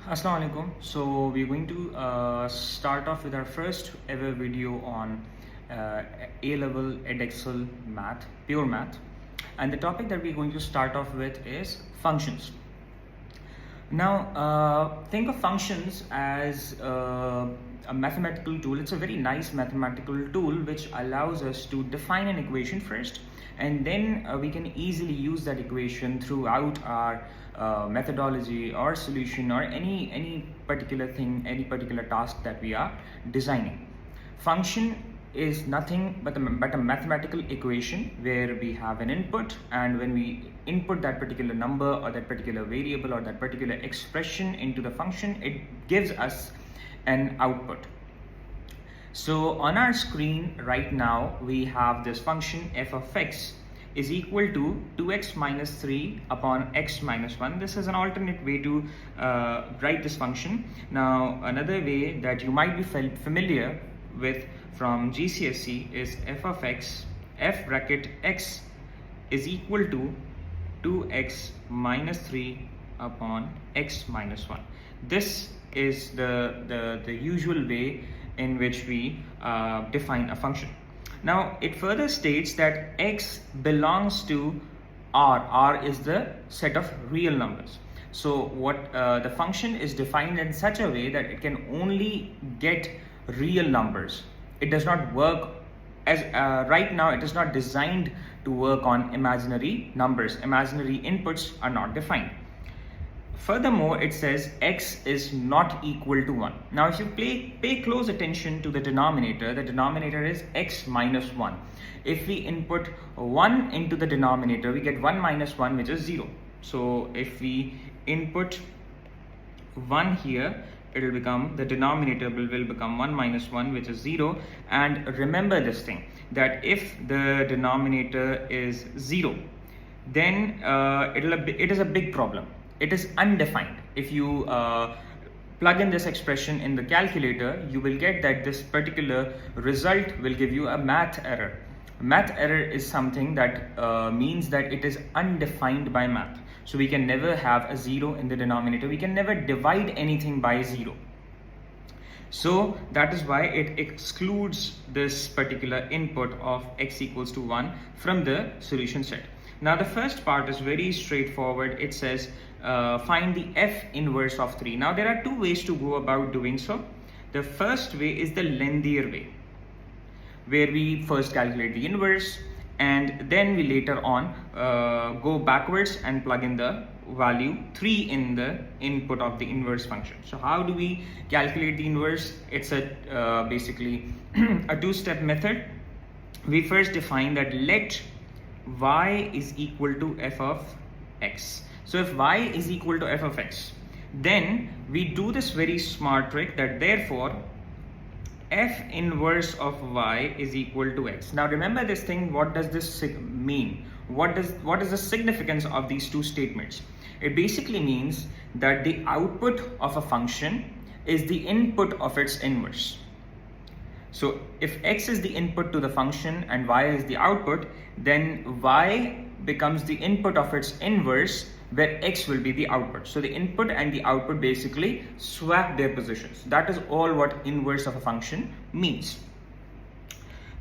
Assalamu alaikum. So we're going to start off with our first ever video on A Level Edexcel Math, pure math, and the topic that we're going to start off with is functions. Now think of functions as a mathematical tool. It's a very nice mathematical tool which allows us to define an equation first, and then we can easily use that equation throughout our methodology or solution or any particular thing, any particular task that we are designing. Function is nothing but a mathematical equation where we have an input, and when we input that particular number or that particular variable or that particular expression into the function, it gives us an output. So on our screen right now we have this function f of x is equal to 2x minus 3 upon x minus 1. This is an alternate way to write this function. Now another way that you might be familiar with from GCSE is f of x, f bracket x is equal to 2x minus 3 upon x minus 1. This is the usual way in which we define a function. Now it further states that x belongs to R. R is the set of real numbers. So what the function is defined in such a way that it can only get real numbers. It does not work as right now it is not designed to work on imaginary numbers. Imaginary inputs are not defined. Furthermore, it says x is not equal to 1. Now if you pay close attention to the denominator is x minus 1. If we input 1 into the denominator, we get 1 minus 1, which is 0. So if we input 1 here, it will become, the denominator will become 1 minus 1, which is 0. And remember this thing, that if the denominator is 0, then it is a big problem. It is undefined. If you plug in this expression in the calculator, you will get that this particular result will give you a math error. Math error is something that means that it is undefined by math. So we can never have a 0 in the denominator. We can never divide anything by 0. So that is why it excludes this particular input of x equals to 1 from the solution set. Now the first part is very straightforward. It says find the f inverse of 3. Now there are two ways to go about doing so. The first way is the lengthier way, where we first calculate the inverse and then we later on go backwards and plug in the value 3 in the input of the inverse function. So how do we calculate the inverse? It's a basically a two-step method. We first define that let y is equal to f of x. So if y is equal to f of x, then we do this very smart trick that therefore f inverse of y is equal to x. Now remember this thing, what does this mean? What is the significance of these two statements? It basically means that the output of a function is the input of its inverse. So if x is the input to the function and y is the output, then y becomes the input of its inverse, where x will be the output. So the input and the output basically swap their positions. That is all what inverse of a function means.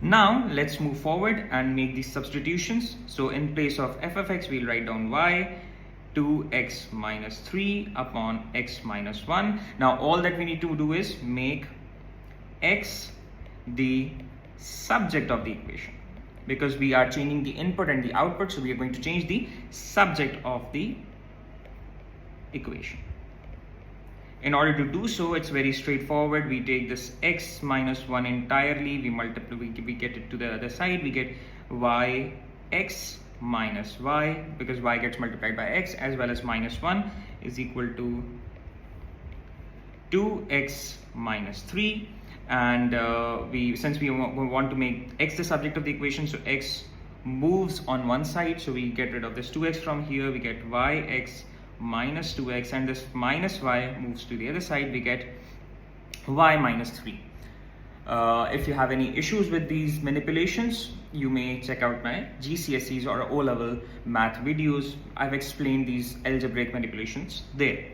Now let's move forward and make these substitutions. So in place of f of x, we'll write down y 2x minus 3 upon x minus 1. Now all that we need to do is make x the subject of the equation, because we are changing the input and the output, so we are going to change the subject of the equation. In order to do so, it's very straightforward. We take this x minus 1 entirely, we multiply, we get it to the other side, we get y x minus y, because y gets multiplied by x, as well as minus 1 is equal to 2x minus 3. And since we want to make x the subject of the equation, so x moves on one side, so we get rid of this 2x from here, we get yx minus 2x, and this minus y moves to the other side, we get y minus 3. If you have any issues with these manipulations, you may check out my GCSEs or O Level Math videos. I've explained these algebraic manipulations there.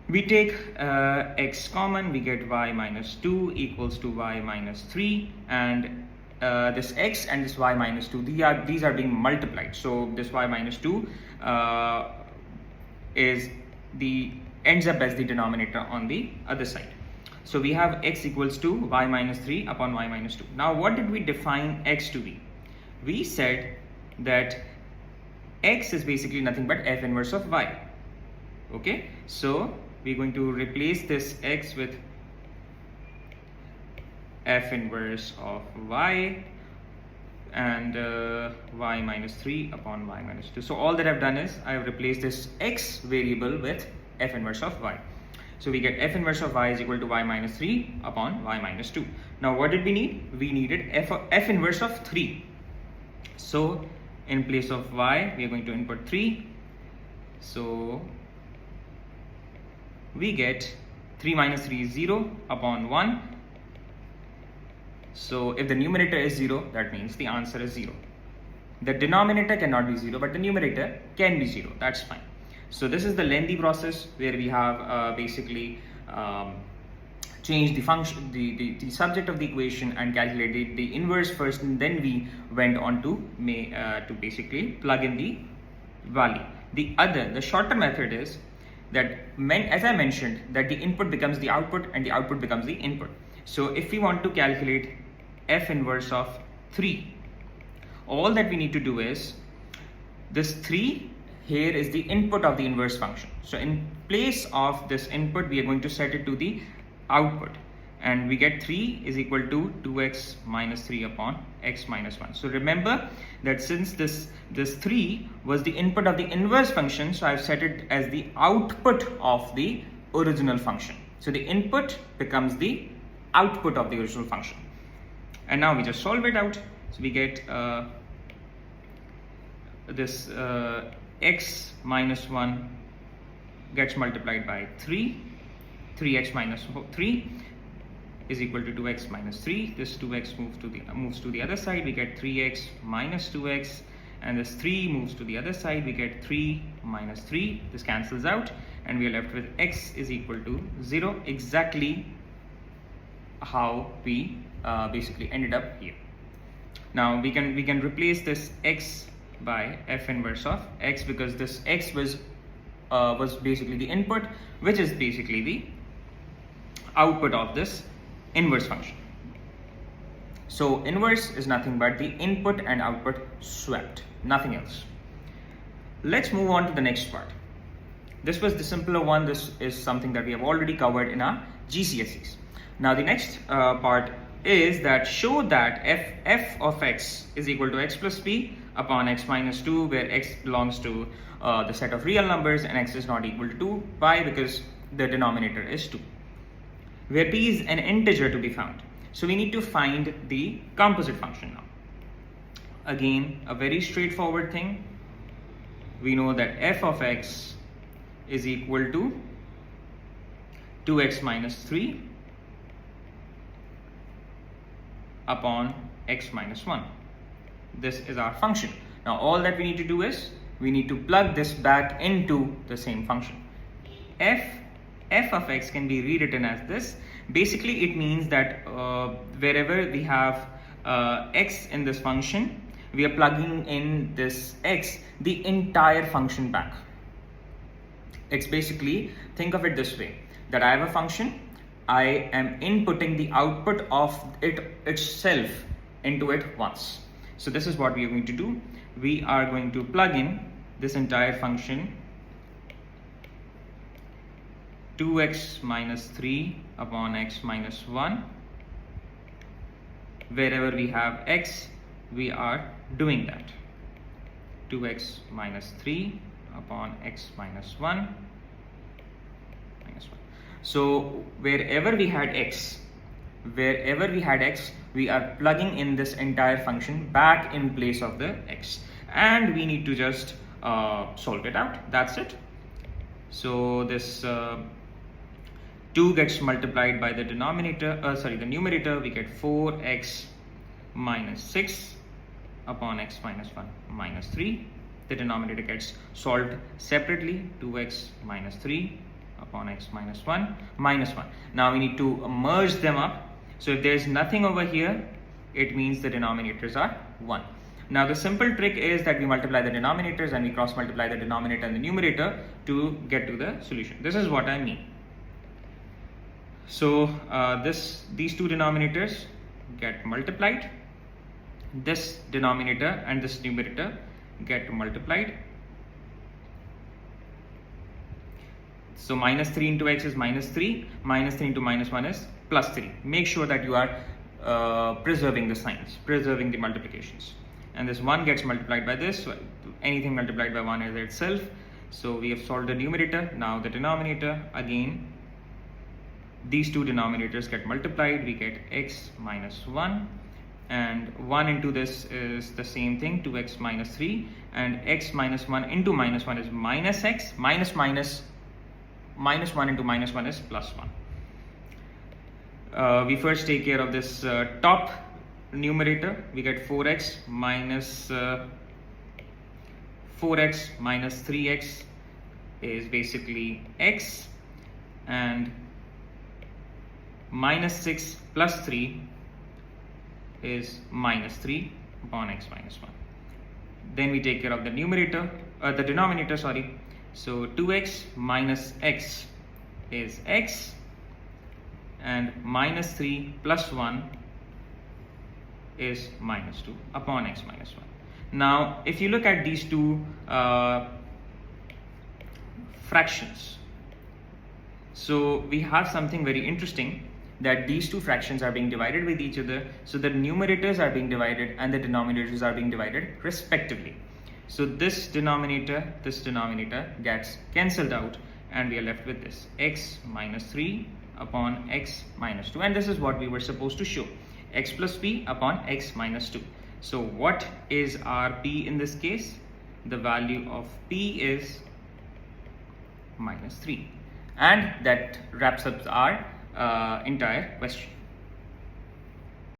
We take x common, we get y minus 2 equals to y minus 3, and this x and this y minus 2, these are being multiplied. So this y minus 2 ends up as the denominator on the other side. So we have x equals to y minus 3 upon y minus 2. Now what did we define x to be? We said that x is basically nothing but f inverse of y. Okay, so we're going to replace this x with f inverse of y and y minus 3 upon y minus 2. So all that I've done is I've replaced this x variable with f inverse of y. So we get f inverse of y is equal to y minus 3 upon y minus 2. Now what did we need? We needed f inverse of 3. So in place of y, we are going to input 3. So we get 3 minus 3 is 0 upon 1. So if the numerator is 0, that means the answer is 0. The denominator cannot be 0, but the numerator can be 0. That's fine. So this is the lengthy process where we have basically changed the function, the subject of the equation, and calculated the inverse first, and then we went on to basically plug in the value. The shorter method is that as I mentioned, that the input becomes the output and the output becomes the input. So if we want to calculate f inverse of 3, all that we need to do is this 3 here is the input of the inverse function. So in place of this input, we are going to set it to the output, and we get 3 is equal to 2x minus 3 upon x minus 1. So remember that since this 3 was the input of the inverse function, so I've set it as the output of the original function. So the input becomes the output of the original function. And now we just solve it out. So we get this x minus 1 gets multiplied by 3x minus 3 is equal to 2x minus 3. This 2x moves to the other side. We get 3x minus 2x, and this 3 moves to the other side. We get 3 minus 3. This cancels out, and we are left with x is equal to 0. Exactly how we basically ended up here. Now we can replace this x by f inverse of x, because this x was basically the input, which is basically the output of this inverse function. So inverse is nothing but the input and output swapped, nothing else. Let's move on to the next part. This was the simpler one. This is something that we have already covered in our GCSEs. Now the next part is that show that f of x is equal to x plus p upon x minus 2, where x belongs to the set of real numbers and x is not equal to 2. Why? Because the denominator is 2, where p is an integer to be found. So we need to find the composite function now. Again, a very straightforward thing. We know that f of x is equal to 2x minus 3 upon x minus 1. This is our function. Now all that we need to do is we need to plug this back into the same function. f of x can be rewritten as this. Basically it means that wherever we have x in this function, we are plugging in this x, the entire function back. It's basically, think of it this way, that I have a function, I am inputting the output of it itself into it once. So this is what we are going to do. We are going to plug in this entire function 2x minus 3 upon x minus 1. Wherever we have x, we are doing that. 2x minus 3 upon x minus 1. So wherever we had x, we are plugging in this entire function back in place of the x, and we need to just solve it out. That's it. So this 2 gets multiplied by the the numerator. We get 4x minus 6 upon x minus 1 minus 3. The denominator gets solved separately. 2x minus 3 upon x minus 1 minus 1. Now we need to merge them up. So if there is nothing over here, it means the denominators are 1. Now the simple trick is that we multiply the denominators and we cross multiply the denominator and the numerator to get to the solution. This is what I mean. So these two denominators get multiplied. This denominator and this numerator get multiplied. So minus 3 into x is minus 3, minus 3 into minus 1 is plus 3. Make sure that you are preserving the signs, preserving the multiplications. And this 1 gets multiplied by this, so anything multiplied by 1 is itself. So we have solved the numerator. Now the denominator, again, these two denominators get multiplied, we get x minus 1, and 1 into this is the same thing, 2x minus 3, and x minus 1 into minus 1 is minus x, minus 1 into minus 1 is plus 1. We first take care of this top numerator. We get 4x minus 3x is basically x, and minus 6 plus 3 is minus 3 upon x minus 1. Then we take care of the the denominator, sorry. So 2x minus x is x, and minus 3 plus 1 is minus 2 upon x minus 1. Now if you look at these two fractions, so we have something very interesting, that these two fractions are being divided with each other. So the numerators are being divided and the denominators are being divided respectively. So this denominator gets cancelled out, and we are left with this x minus 3 upon x minus 2, and this is what we were supposed to show, x plus p upon x minus 2. So what is our p in this case? The value of p is minus 3, and that wraps up our entire question.